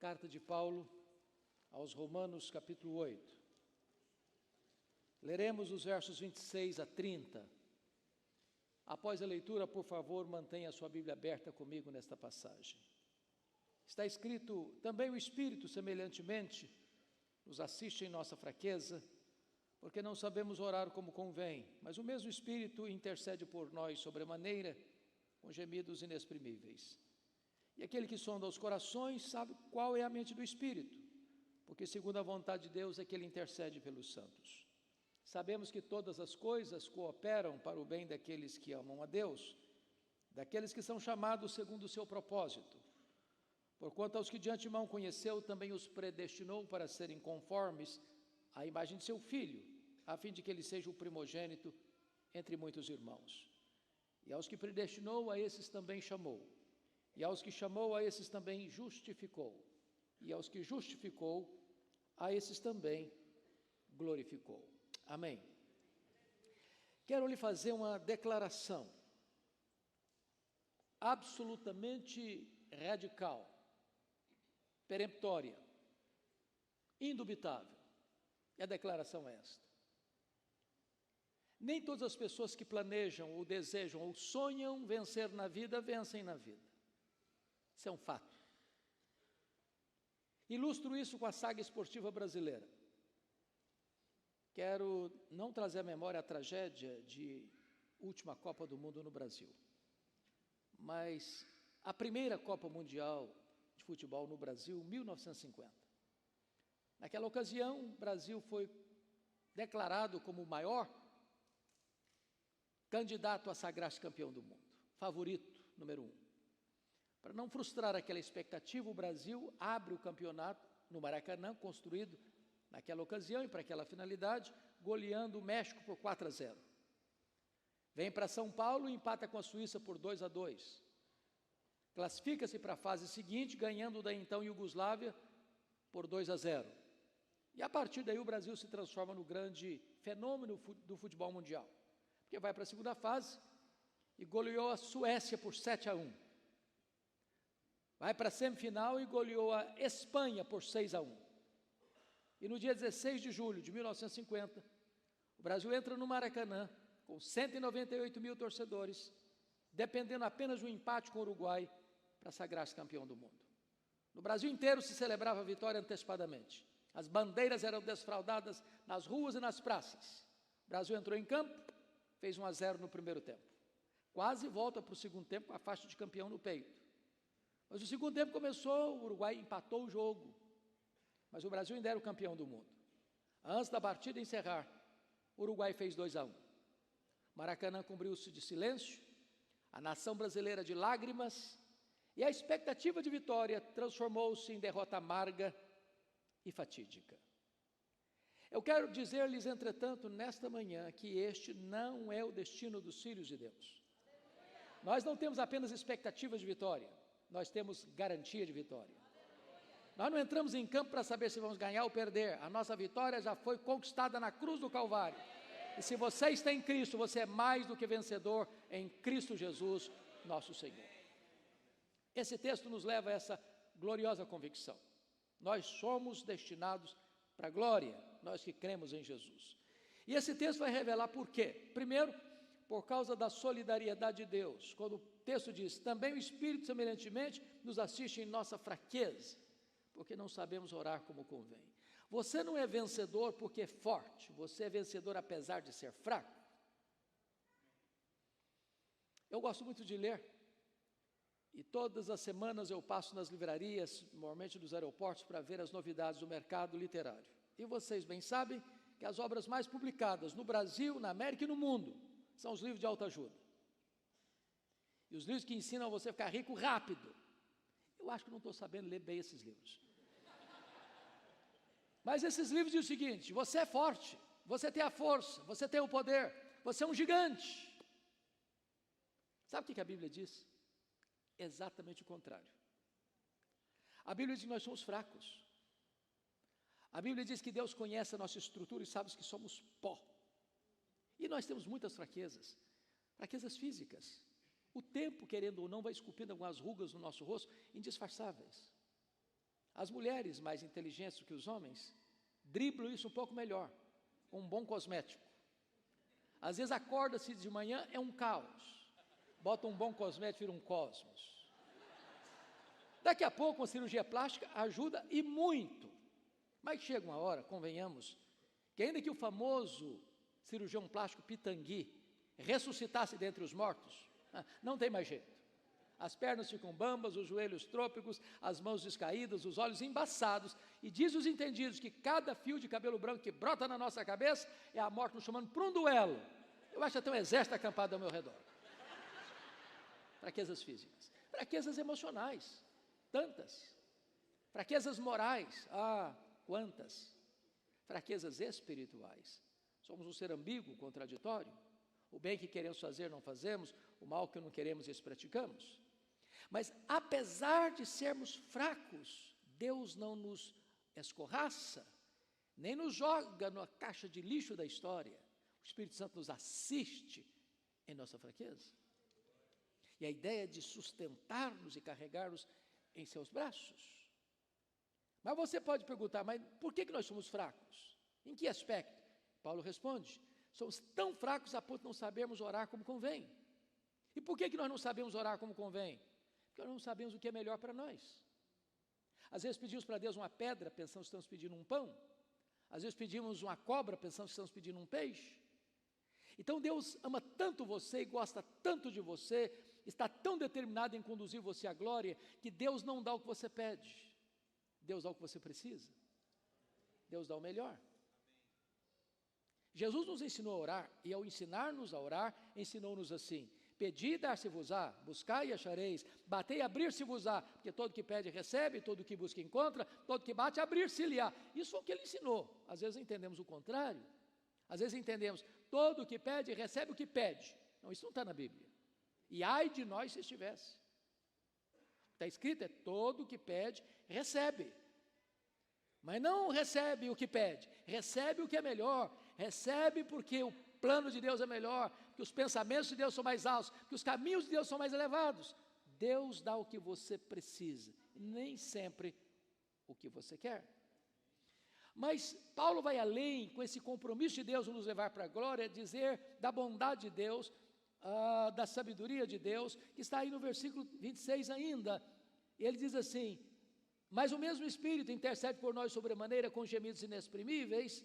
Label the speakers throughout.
Speaker 1: Carta de Paulo aos Romanos, capítulo 8. Leremos os versos 26 a 30. Após a leitura, por favor, mantenha a sua Bíblia aberta comigo nesta passagem. Está escrito: também o Espírito, semelhantemente, nos assiste em nossa fraqueza, porque não sabemos orar como convém, mas o mesmo Espírito intercede por nós sobremaneira, com gemidos inexprimíveis. E aquele que sonda os corações sabe qual é a mente do Espírito, porque segundo a vontade de Deus é que ele intercede pelos santos. Sabemos que todas as coisas cooperam para o bem daqueles que amam a Deus, daqueles que são chamados segundo o seu propósito. Porquanto aos que de antemão conheceu, também os predestinou para serem conformes à imagem de seu Filho, a fim de que ele seja o primogênito entre muitos irmãos. E aos que predestinou, a esses também chamou. E aos que chamou, a esses também justificou. E aos que justificou, a esses também glorificou. Amém. Quero lhe fazer uma declaração absolutamente radical, peremptória, indubitável. E a declaração é esta: nem todas as pessoas que planejam, ou desejam, ou sonham vencer na vida, vencem na vida. Isso é um fato. Ilustro isso com a saga esportiva brasileira. Quero não trazer à memória a tragédia de última Copa do Mundo no Brasil, mas a primeira Copa Mundial de Futebol no Brasil, 1950. Naquela ocasião, o Brasil foi declarado como o maior candidato a sagrar-se campeão do mundo, favorito número 1. Para não frustrar aquela expectativa, o Brasil abre o campeonato no Maracanã, construído naquela ocasião e para aquela finalidade, goleando o México por 4-0. Vem para São Paulo e empata com a Suíça por 2-2. Classifica-se para a fase seguinte, ganhando da então Iugoslávia por 2-0. E a partir daí o Brasil se transforma no grande fenômeno do futebol mundial, porque vai para a segunda fase e goleou a Suécia por 7-1. Vai para a semifinal e goleou a Espanha por 6-1. E no dia 16 de julho de 1950, o Brasil entra no Maracanã com 198 mil torcedores, dependendo apenas de um empate com o Uruguai para sagrar-se campeão do mundo. No Brasil inteiro se celebrava a vitória antecipadamente. As bandeiras eram desfraldadas nas ruas e nas praças. O Brasil entrou em campo, fez 1-0 no primeiro tempo. Quase volta para o segundo tempo com a faixa de campeão no peito. Mas o segundo tempo começou, o Uruguai empatou o jogo, mas o Brasil ainda era o campeão do mundo. Antes da partida encerrar, o Uruguai fez 2-1. Maracanã cobriu-se de silêncio, a nação brasileira de lágrimas, e a expectativa de vitória transformou-se em derrota amarga e fatídica. Eu quero dizer-lhes, entretanto, nesta manhã, que este não é o destino dos filhos de Deus. Nós não temos apenas expectativas de vitória, nós temos garantia de vitória. Nós não entramos em campo para saber se vamos ganhar ou perder. A nossa vitória já foi conquistada na cruz do Calvário. E se você está em Cristo, você é mais do que vencedor em Cristo Jesus, nosso Senhor. Esse texto nos leva a essa gloriosa convicção. Nós somos destinados para a glória, nós que cremos em Jesus. E esse texto vai revelar por quê. Primeiro, por causa da solidariedade de Deus. Quando o texto diz: também o Espírito semelhantemente nos assiste em nossa fraqueza, porque não sabemos orar como convém. Você não é vencedor porque é forte, você é vencedor apesar de ser fraco. Eu gosto muito de ler, e todas as semanas eu passo nas livrarias, normalmente dos aeroportos, para ver as novidades do mercado literário. E vocês bem sabem que as obras mais publicadas no Brasil, na América e no mundo são os livros de autoajuda. E os livros que ensinam você a ficar rico rápido. Eu acho que não estou sabendo ler bem esses livros. Mas esses livros dizem o seguinte: você é forte, você tem a força, você tem o poder, você é um gigante. Sabe o que a Bíblia diz? Exatamente o contrário. A Bíblia diz que nós somos fracos. A Bíblia diz que Deus conhece a nossa estrutura e sabe que somos pó. E nós temos muitas fraquezas, fraquezas físicas. O tempo, querendo ou não, vai esculpindo algumas rugas no nosso rosto indisfarçáveis. As mulheres mais inteligentes do que os homens driblam isso um pouco melhor, com um bom cosmético. Às vezes acorda-se de manhã, é um caos. Bota um bom cosmético, vira um cosmos. Daqui a pouco, uma cirurgia plástica ajuda e muito. Mas chega uma hora, convenhamos, que ainda que o famoso cirurgião plástico Pitangui ressuscitasse dentre os mortos, não tem mais jeito. As pernas ficam bambas, os joelhos trôpegos, as mãos descaídas, os olhos embaçados, e diz os entendidos que cada fio de cabelo branco que brota na nossa cabeça é a morte nos chamando para um duelo. Eu acho até um exército acampado ao meu redor. Fraquezas físicas, fraquezas emocionais, tantas. Fraquezas morais, quantas. Fraquezas espirituais. Somos um ser ambíguo, contraditório. O bem que queremos fazer não fazemos, o mal que não queremos isso praticamos. Mas apesar de sermos fracos, Deus não nos escorraça, nem nos joga na caixa de lixo da história. O Espírito Santo nos assiste em nossa fraqueza. E a ideia é de sustentar-nos e carregar-nos em seus braços. Mas você pode perguntar, mas por que nós somos fracos? Em que aspecto? Paulo responde, somos tão fracos a ponto de não sabermos orar como convém. E por que nós não sabemos orar como convém? Porque nós não sabemos o que é melhor para nós. Às vezes pedimos para Deus uma pedra, pensamos que estamos pedindo um pão. Às vezes pedimos uma cobra, pensamos que estamos pedindo um peixe. Então Deus ama tanto você e gosta tanto de você, está tão determinado em conduzir você à glória, que Deus não dá o que você pede. Deus dá o que você precisa. Deus dá o melhor. Jesus nos ensinou a orar, e ao ensinar-nos a orar, ensinou-nos assim: pedi e dar-se-vos-á, buscai e achareis, batei e abrir-se-vos-á, porque todo que pede recebe, todo que busca encontra, todo que bate abrir-se-lhe-á. Isso foi o que ele ensinou. Às vezes entendemos o contrário. Às vezes entendemos, todo que pede recebe o que pede. Não, isso não está na Bíblia. E ai de nós se estivesse. Está escrito, é todo que pede recebe. Mas não recebe o que pede, recebe o que é melhor, recebe porque o plano de Deus é melhor, que os pensamentos de Deus são mais altos, que os caminhos de Deus são mais elevados. Deus dá o que você precisa, nem sempre o que você quer. Mas Paulo vai além, com esse compromisso de Deus de nos levar para a glória, dizer da bondade de Deus, da sabedoria de Deus, que está aí no versículo 26 ainda. Ele diz assim, mas o mesmo Espírito intercede por nós sobremaneira com gemidos inexprimíveis,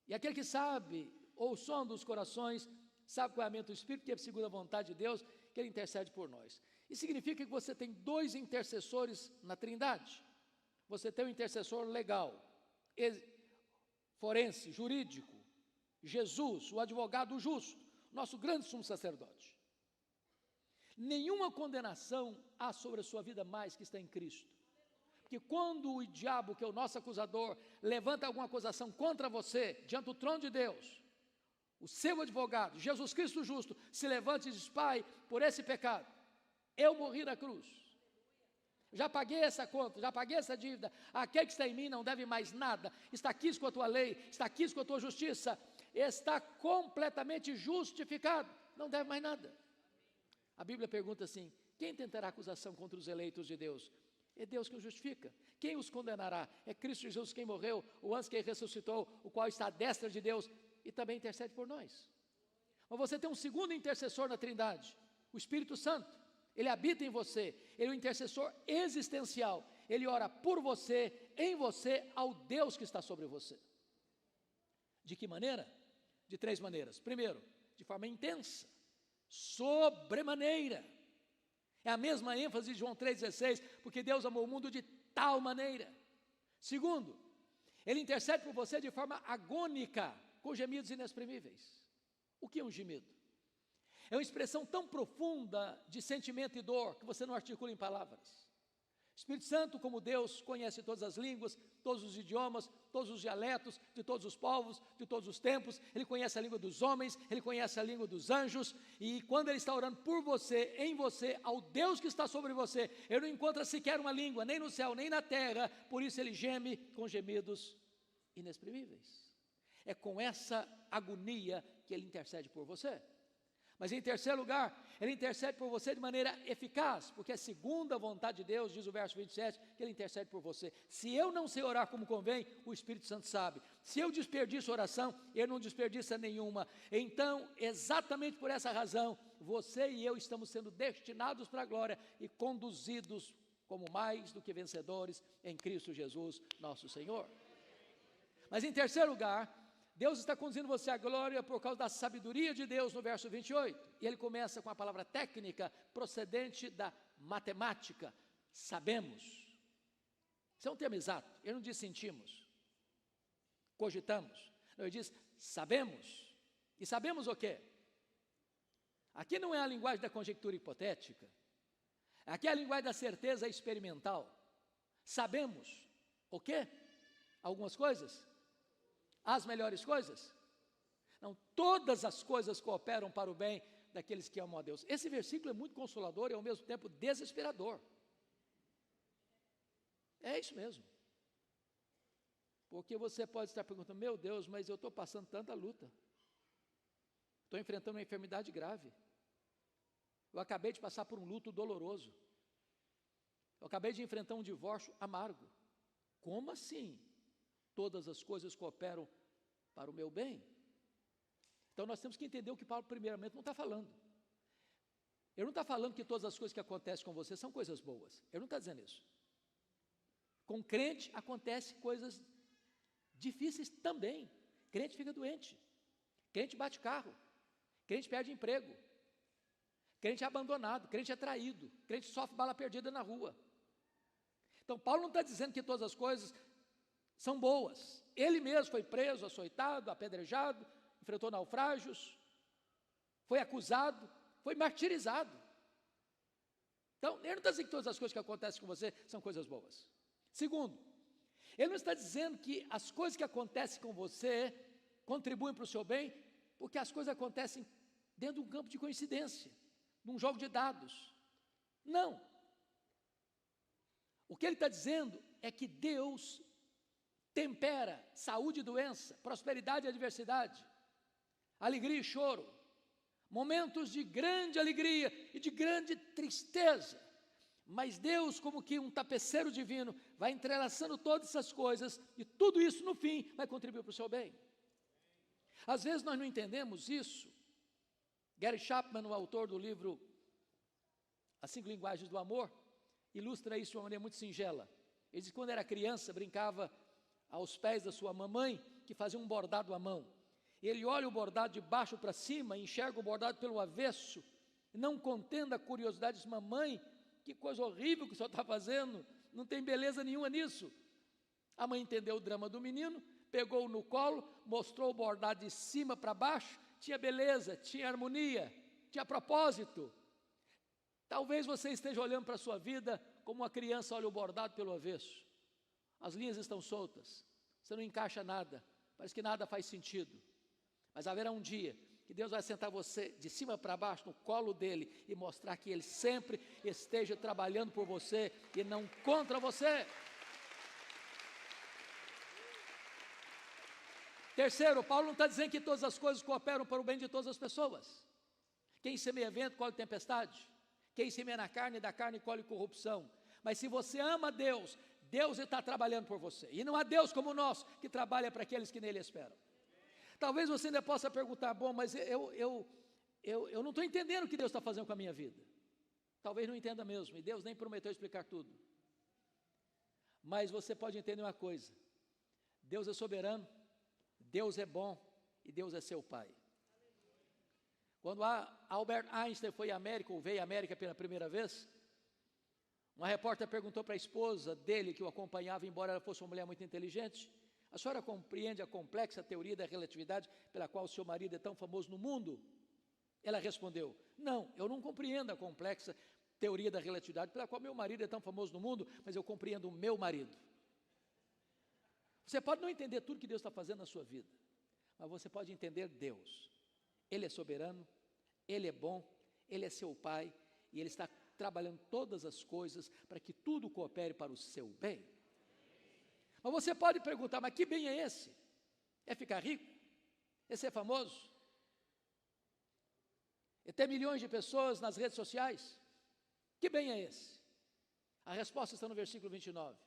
Speaker 1: e aquele que sabe, ou o som dos corações, sabe qual é a mente do Espírito, que é segundo a vontade de Deus, que Ele intercede por nós. Isso significa que você tem dois intercessores na Trindade. Você tem um intercessor legal, forense, jurídico, Jesus, o advogado justo, nosso grande sumo sacerdote. Nenhuma condenação há sobre a sua vida mais que está em Cristo. Porque quando o diabo, que é o nosso acusador, levanta alguma acusação contra você, diante do trono de Deus, o seu advogado, Jesus Cristo justo, se levanta e diz, Pai, por esse pecado, eu morri na cruz, já paguei essa conta, já paguei essa dívida, aquele que está em mim não deve mais nada, está aqui com a tua lei, está aqui com a tua justiça, está completamente justificado, não deve mais nada. A Bíblia pergunta assim, quem tentará acusação contra os eleitos de Deus? É Deus que os justifica. Quem os condenará? É Cristo Jesus quem morreu, o anjo que ressuscitou, o qual está à destra de Deus e também intercede por nós. Mas você tem um segundo intercessor na Trindade, o Espírito Santo. Ele habita em você, ele é o intercessor existencial. Ele ora por você, em você, ao Deus que está sobre você. De que maneira? De três maneiras. Primeiro, de forma intensa, sobremaneira. É a mesma ênfase de João 3,16, porque Deus amou o mundo de tal maneira. Segundo, Ele intercede por você de forma agônica, com gemidos inexprimíveis. O que é um gemido? É uma expressão tão profunda de sentimento e dor, que você não articula em palavras. O Espírito Santo, como Deus, conhece todas as línguas, todos os idiomas, todos os dialetos, de todos os povos, de todos os tempos. Ele conhece a língua dos homens, Ele conhece a língua dos anjos. E quando Ele está orando por você, em você, ao Deus que está sobre você, Ele não encontra sequer uma língua, nem no céu, nem na terra. Por isso Ele geme com gemidos inexprimíveis. É com essa agonia que Ele intercede por você. Mas em terceiro lugar, Ele intercede por você de maneira eficaz, porque é segundo a vontade de Deus, diz o verso 27, que Ele intercede por você. Se eu não sei orar como convém, o Espírito Santo sabe. Se eu desperdiço oração, Ele não desperdiça nenhuma. Então, exatamente por essa razão, você e eu estamos sendo destinados para a glória e conduzidos como mais do que vencedores em Cristo Jesus, nosso Senhor. Mas em terceiro lugar, Deus está conduzindo você à glória por causa da sabedoria de Deus, no verso 28. E ele começa com a palavra técnica procedente da matemática. Sabemos. Isso é um termo exato. Ele não diz sentimos, cogitamos. Não, ele diz sabemos. E sabemos o quê? Aqui não é a linguagem da conjectura hipotética. Aqui é a linguagem da certeza experimental. Sabemos o quê? Algumas coisas? As melhores coisas? Não, todas as coisas cooperam para o bem daqueles que amam a Deus. Esse versículo é muito consolador e ao mesmo tempo desesperador. É isso mesmo. Porque você pode estar perguntando, meu Deus, mas eu estou passando tanta luta. Estou enfrentando uma enfermidade grave. Eu acabei de passar por um luto doloroso. Eu acabei de enfrentar um divórcio amargo. Como assim? Todas as coisas cooperam para o meu bem. Então nós temos que entender o que Paulo primeiramente não está falando. Ele não está falando que todas as coisas que acontecem com você são coisas boas. Ele não está dizendo isso. Com crente acontecem coisas difíceis também. Crente fica doente. Crente bate carro. Crente perde emprego. Crente é abandonado. Crente é traído. Crente sofre bala perdida na rua. Então Paulo não está dizendo que todas as coisas são boas. Ele mesmo foi preso, açoitado, apedrejado, enfrentou naufrágios, foi acusado, foi martirizado. Então, ele não está dizendo que todas as coisas que acontecem com você são coisas boas. Segundo, ele não está dizendo que as coisas que acontecem com você contribuem para o seu bem, porque as coisas acontecem dentro de um campo de coincidência, num jogo de dados. Não. O que ele está dizendo é que Deus tempera saúde e doença, prosperidade e adversidade, alegria e choro, momentos de grande alegria e de grande tristeza. Mas Deus, como que um tapeceiro divino, vai entrelaçando todas essas coisas e tudo isso no fim vai contribuir para o seu bem. Às vezes nós não entendemos isso. Gary Chapman, o autor do livro As 5 Linguagens do Amor, ilustra isso de uma maneira muito singela. Ele diz que quando era criança brincava aos pés da sua mamãe, que fazia um bordado à mão. Ele olha o bordado de baixo para cima, enxerga o bordado pelo avesso, não contendo a curiosidade, diz, mamãe, que coisa horrível que o senhor está fazendo, não tem beleza nenhuma nisso. A mãe entendeu o drama do menino, pegou-o no colo, mostrou o bordado de cima para baixo, tinha beleza, tinha harmonia, tinha propósito. Talvez você esteja olhando para a sua vida como uma criança olha o bordado pelo avesso. As linhas estão soltas, você não encaixa nada, parece que nada faz sentido. Mas haverá um dia que Deus vai sentar você de cima para baixo no colo dele e mostrar que ele sempre esteja trabalhando por você e não contra você. Terceiro, Paulo não está dizendo que todas as coisas cooperam para o bem de todas as pessoas. Quem semeia vento, colhe tempestade. Quem semeia na carne, da carne colhe corrupção. Mas se você ama Deus, Deus está trabalhando por você. E não há Deus como o nosso, que trabalha para aqueles que nele esperam. Talvez você ainda possa perguntar, bom, mas eu não estou entendendo o que Deus está fazendo com a minha vida. Talvez não entenda mesmo, e Deus nem prometeu explicar tudo. Mas você pode entender uma coisa, Deus é soberano, Deus é bom, e Deus é seu Pai. Quando Albert Einstein foi à América, ou veio à América pela primeira vez, uma repórter perguntou para a esposa dele, que o acompanhava, embora ela fosse uma mulher muito inteligente, a senhora compreende a complexa teoria da relatividade pela qual o seu marido é tão famoso no mundo? Ela respondeu, não, eu não compreendo a complexa teoria da relatividade pela qual meu marido é tão famoso no mundo, mas eu compreendo o meu marido. Você pode não entender tudo que Deus está fazendo na sua vida, mas você pode entender Deus. Ele é soberano, Ele é bom, Ele é seu Pai, e Ele está trabalhando todas as coisas para que tudo coopere para o seu bem. Mas você pode perguntar, mas que bem é esse? É ficar rico? É ser famoso? É ter milhões de pessoas nas redes sociais? Que bem é esse? A resposta está no versículo 29.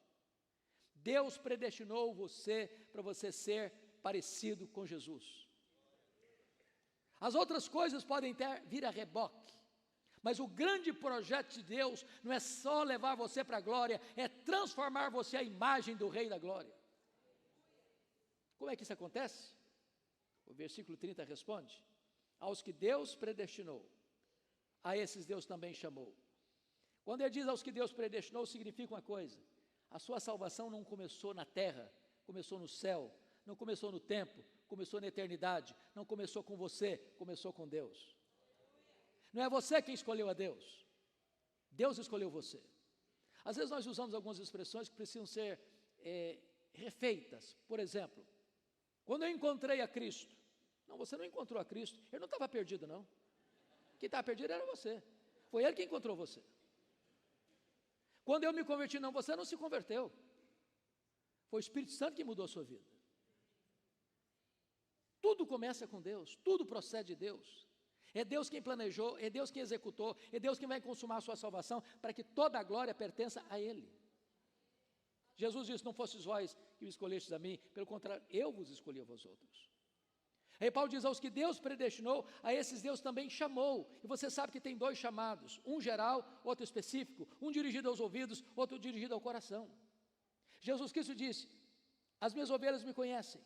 Speaker 1: Deus predestinou você para você ser parecido com Jesus. As outras coisas podem vir a reboque, mas o grande projeto de Deus não é só levar você para a glória, é transformar você à imagem do Rei da Glória. Como é que isso acontece? O versículo 30 responde: aos que Deus predestinou, a esses Deus também chamou. Quando ele diz aos que Deus predestinou, significa uma coisa: a sua salvação não começou na terra, começou no céu, não começou no tempo, começou na eternidade, não começou com você, começou com Deus. Não é você quem escolheu a Deus, Deus escolheu você. Às vezes nós usamos algumas expressões que precisam ser refeitas. Por exemplo, quando eu encontrei a Cristo, não, você não encontrou a Cristo, ele não estava perdido não, quem estava perdido era você, foi Ele que encontrou você. Quando eu me converti, não, você não se converteu, foi o Espírito Santo que mudou a sua vida. Tudo começa com Deus, tudo procede de Deus. É Deus quem planejou, é Deus quem executou, é Deus quem vai consumar a sua salvação, para que toda a glória pertença a Ele. Jesus disse: não fostes vós que me escolhestes a mim, pelo contrário, eu vos escolhi a vós outros. Aí Paulo diz: aos que Deus predestinou, a esses Deus também chamou. E você sabe que tem dois chamados, um geral, outro específico, um dirigido aos ouvidos, outro dirigido ao coração. Jesus Cristo disse: as minhas ovelhas me conhecem,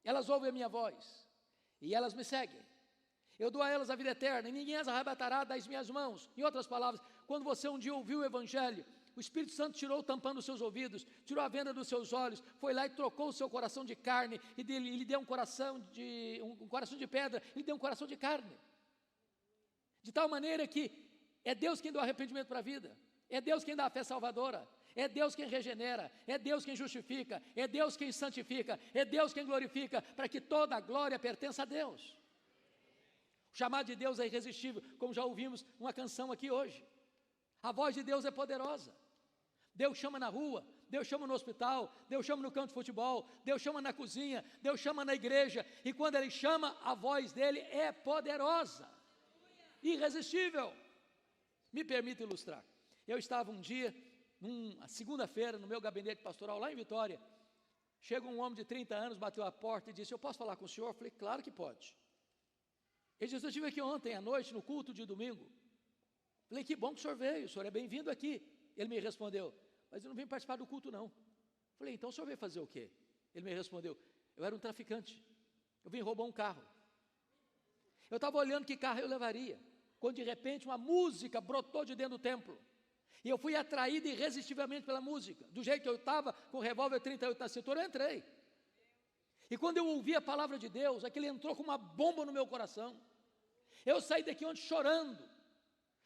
Speaker 1: elas ouvem a minha voz, e elas me seguem. Eu dou a elas a vida eterna, e ninguém as arrebatará das minhas mãos. Em outras palavras, quando você um dia ouviu o Evangelho, o Espírito Santo tirou tampando os seus ouvidos, tirou a venda dos seus olhos, foi lá e trocou o seu coração de carne, e lhe deu um coração de pedra, e lhe deu um coração de carne. De tal maneira que é Deus quem dá o arrependimento para a vida, é Deus quem dá a fé salvadora, é Deus quem regenera, é Deus quem justifica, é Deus quem santifica, é Deus quem glorifica, para que toda a glória pertença a Deus. O chamado de Deus é irresistível, como já ouvimos uma canção aqui hoje. A voz de Deus é poderosa. Deus chama na rua, Deus chama no hospital, Deus chama no campo de futebol, Deus chama na cozinha, Deus chama na igreja, e quando Ele chama, a voz dEle é poderosa, irresistível. Me permita ilustrar. Eu estava um dia, numa segunda-feira, no meu gabinete pastoral lá em Vitória. Chega um homem de 30 anos, bateu a porta e disse: eu posso falar com o senhor? Eu falei: claro que pode. Ele disse: eu estive aqui ontem à noite, no culto de domingo. Falei: que bom que o senhor veio, o senhor é bem-vindo aqui. Ele me respondeu: mas eu não vim participar do culto não. Falei: então o senhor veio fazer o quê? Ele me respondeu: eu era um traficante, eu vim roubar um carro. Eu estava olhando que carro eu levaria, quando de repente uma música brotou de dentro do templo, e eu fui atraído irresistivelmente pela música. Do jeito que eu estava, com o revólver 38 na cintura, eu entrei. E quando eu ouvi a palavra de Deus, aquilo entrou como uma bomba no meu coração. Eu saí daqui ontem chorando.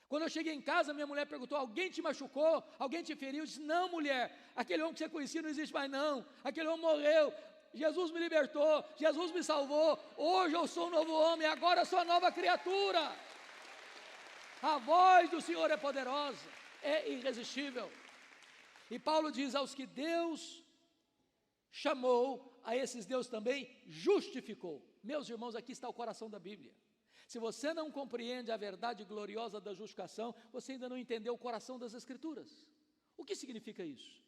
Speaker 1: Quando eu cheguei em casa, minha mulher perguntou: alguém te machucou? Alguém te feriu? Eu disse: não, mulher, aquele homem que você conhecia não existe mais não, aquele homem morreu, Jesus me libertou, Jesus me salvou, hoje eu sou um novo homem, agora eu sou uma nova criatura. A voz do Senhor é poderosa, é irresistível. E Paulo diz: aos que Deus chamou, a esses Deus também justificou. Meus irmãos, aqui está o coração da Bíblia. Se você não compreende a verdade gloriosa da justificação, você ainda não entendeu o coração das Escrituras. O que significa isso?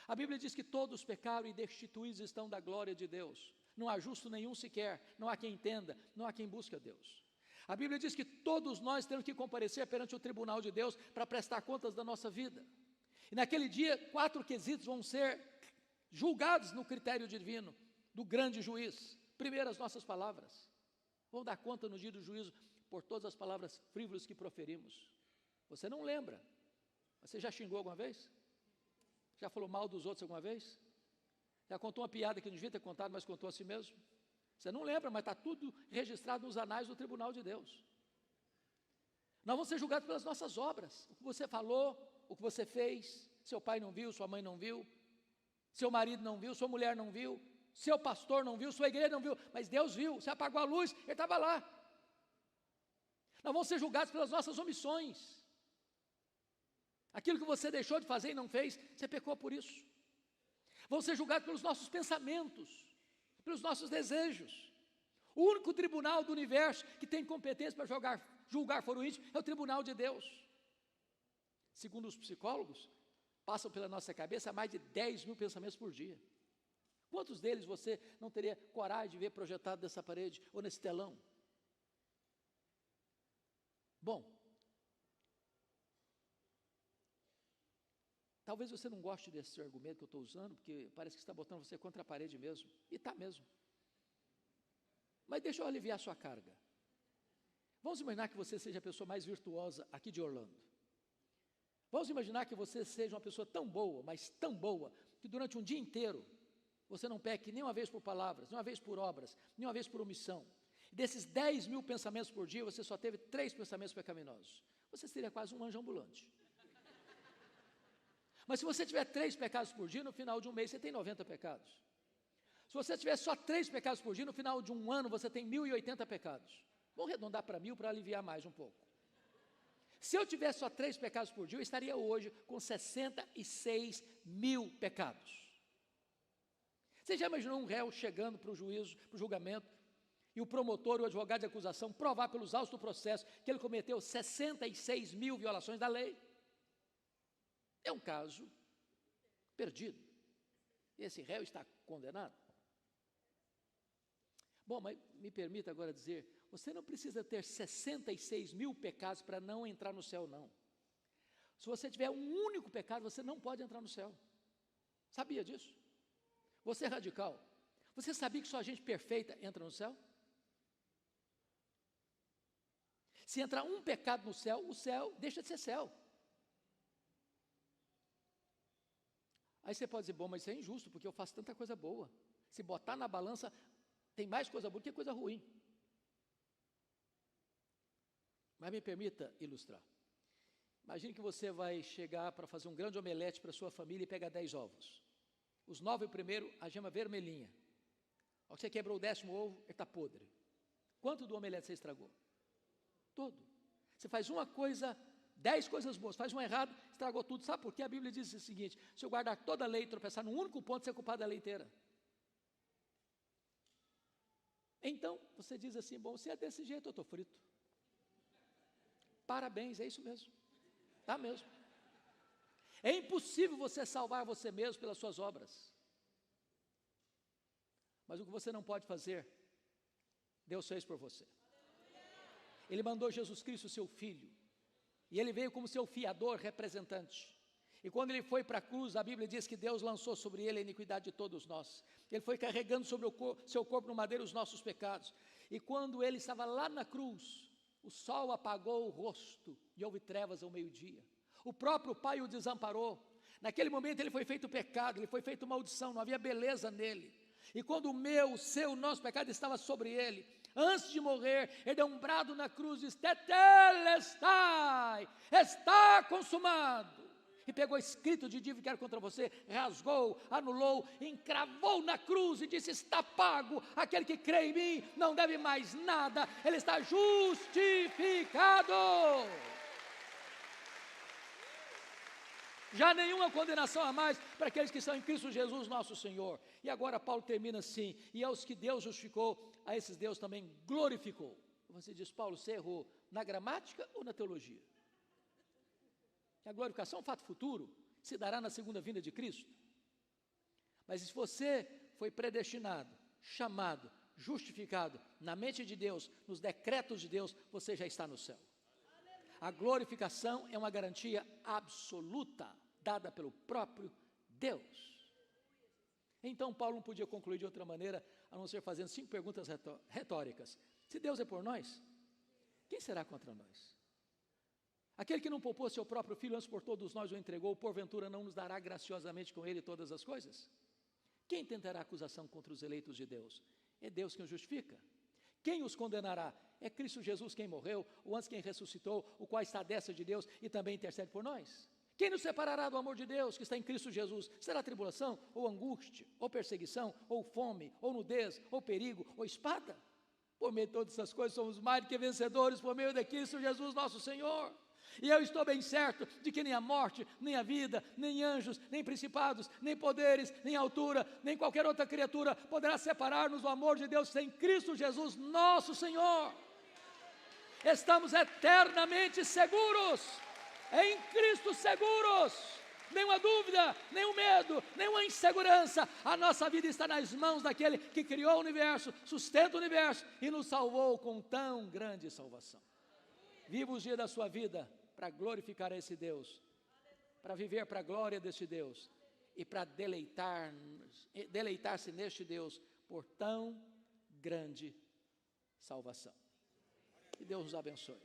Speaker 1: A Bíblia diz que todos pecaram e destituídos estão da glória de Deus. Não há justo nenhum sequer, não há quem entenda, não há quem busque a Deus. A Bíblia diz que todos nós temos que comparecer perante o tribunal de Deus para prestar contas da nossa vida. E naquele dia, 4 quesitos vão ser julgados no critério divino do grande juiz. Primeiro, as nossas palavras. Vamos dar conta no dia do juízo por todas as palavras frívolas que proferimos. Você não lembra? Você já xingou alguma vez? Já falou mal dos outros alguma vez? Já contou uma piada que não devia ter contado, mas contou a si mesmo? Você não lembra, mas está tudo registrado nos anais do tribunal de Deus. Nós vamos ser julgados pelas nossas obras. O que você falou, o que você fez. Seu pai não viu, sua mãe não viu, seu marido não viu, sua mulher não viu, seu pastor não viu, sua igreja não viu, mas Deus viu. Você apagou a luz, Ele estava lá. Nós vamos ser julgados pelas nossas omissões. Aquilo que você deixou de fazer e não fez, você pecou por isso. Vamos ser julgados pelos nossos pensamentos, pelos nossos desejos. O único tribunal do universo que tem competência para julgar foro íntimo é o tribunal de Deus. Segundo os psicólogos, passam pela nossa cabeça mais de 10 mil pensamentos por dia. Quantos deles você não teria coragem de ver projetado nessa parede ou nesse telão? Bom, talvez você não goste desse argumento que eu estou usando, porque parece que está botando você contra a parede mesmo, e está mesmo. Mas deixa eu aliviar a sua carga. Vamos imaginar que você seja a pessoa mais virtuosa aqui de Orlando. Vamos imaginar que você seja uma pessoa tão boa, mas tão boa, que durante um dia inteiro você não peque nem uma vez por palavras, nem uma vez por obras, nem uma vez por omissão. E desses 10 mil pensamentos por dia, você só teve 3 pensamentos pecaminosos. Você seria quase um anjo ambulante. Mas se você tiver 3 pecados por dia, no final de um mês você tem 90 pecados. Se você tiver só 3 pecados por dia, no final de um ano você tem 1080 pecados. Vamos arredondar para 1000 para aliviar mais um pouco. Se eu tivesse só 3 pecados por dia, eu estaria hoje com 66 mil pecados. Você já imaginou um réu chegando para o juízo, para o julgamento, e o promotor e o advogado de acusação provar pelos autos do processo que ele cometeu 66 mil violações da lei? É um caso perdido. Esse réu está condenado. Bom, mas me permita agora dizer, você não precisa ter 66 mil pecados para não entrar no céu, não. Se você tiver um único pecado, você não pode entrar no céu. Sabia disso? Você é radical. Você sabia que só gente perfeita entra no céu? Se entrar um pecado no céu, o céu deixa de ser céu. Aí você pode dizer, bom, mas isso é injusto, porque eu faço tanta coisa boa. Se botar na balança, tem mais coisa boa do que coisa ruim. Mas me permita ilustrar. Imagine que você vai chegar para fazer um grande omelete para sua família e pega 10 ovos. Os 9 primeiros, a gema vermelhinha. Ao que você quebrou o 10º ovo, ele está podre. Quanto do omelete você estragou? Todo. Você faz uma coisa, 10 coisas boas, faz um errado, estragou tudo. Sabe por quê? A Bíblia diz o seguinte, se eu guardar toda a lei e tropeçar num único ponto, você é culpado da lei inteira. Então, você diz assim, bom, se é desse jeito, eu estou frito. Parabéns, é isso mesmo. Tá mesmo. É impossível você salvar você mesmo pelas suas obras. Mas o que você não pode fazer, Deus fez por você. Ele mandou Jesus Cristo, seu Filho, e Ele veio como seu fiador representante. E quando Ele foi para a cruz, a Bíblia diz que Deus lançou sobre Ele a iniquidade de todos nós. Ele foi carregando sobre o seu corpo no madeiro os nossos pecados. E quando Ele estava lá na cruz, o sol apagou o rosto e houve trevas ao meio-dia. O próprio Pai o desamparou. Naquele momento Ele foi feito pecado, Ele foi feito maldição, não havia beleza nele. E quando o seu, nosso pecado estava sobre Ele, antes de morrer, Ele deu um brado na cruz e disse, Tetelestai, está consumado. E pegou escrito de dívida que era contra você, rasgou, anulou, encravou na cruz e disse, está pago, aquele que crê em mim não deve mais nada, ele está justificado. Já nenhuma condenação a mais para aqueles que estão em Cristo Jesus nosso Senhor. E agora Paulo termina assim, e aos que Deus justificou, a esses Deus também glorificou. Você diz, Paulo, você errou na gramática ou na teologia? A glorificação é um fato futuro, se dará na segunda vinda de Cristo. Mas se você foi predestinado, chamado, justificado na mente de Deus, nos decretos de Deus, você já está no céu. A glorificação é uma garantia absoluta, dada pelo próprio Deus. Então Paulo não podia concluir de outra maneira, a não ser fazendo 5 perguntas retóricas. Se Deus é por nós, quem será contra nós? Aquele que não poupou seu próprio filho, antes por todos nós o entregou, porventura não nos dará graciosamente com ele todas as coisas? Quem tentará acusação contra os eleitos de Deus? É Deus quem os justifica. Quem os condenará? É Cristo Jesus quem morreu, ou antes quem ressuscitou, o qual está à destra de Deus e também intercede por nós. Quem nos separará do amor de Deus que está em Cristo Jesus? Será tribulação, ou angústia, ou perseguição, ou fome, ou nudez, ou perigo, ou espada? Por meio de todas essas coisas somos mais do que vencedores por meio de Cristo Jesus nosso Senhor. E eu estou bem certo de que nem a morte, nem a vida, nem anjos, nem principados, nem poderes, nem altura, nem qualquer outra criatura poderá separar-nos do amor de Deus em Cristo Jesus, nosso Senhor. Estamos eternamente seguros, em Cristo seguros. Nenhuma dúvida, nenhum medo, nenhuma insegurança. A nossa vida está nas mãos daquele que criou o universo, sustenta o universo e nos salvou com tão grande salvação. Viva os dias da sua vida para glorificar esse Deus, para viver para a glória desse Deus e para deleitar-se neste Deus por tão grande salvação. Que Deus nos abençoe.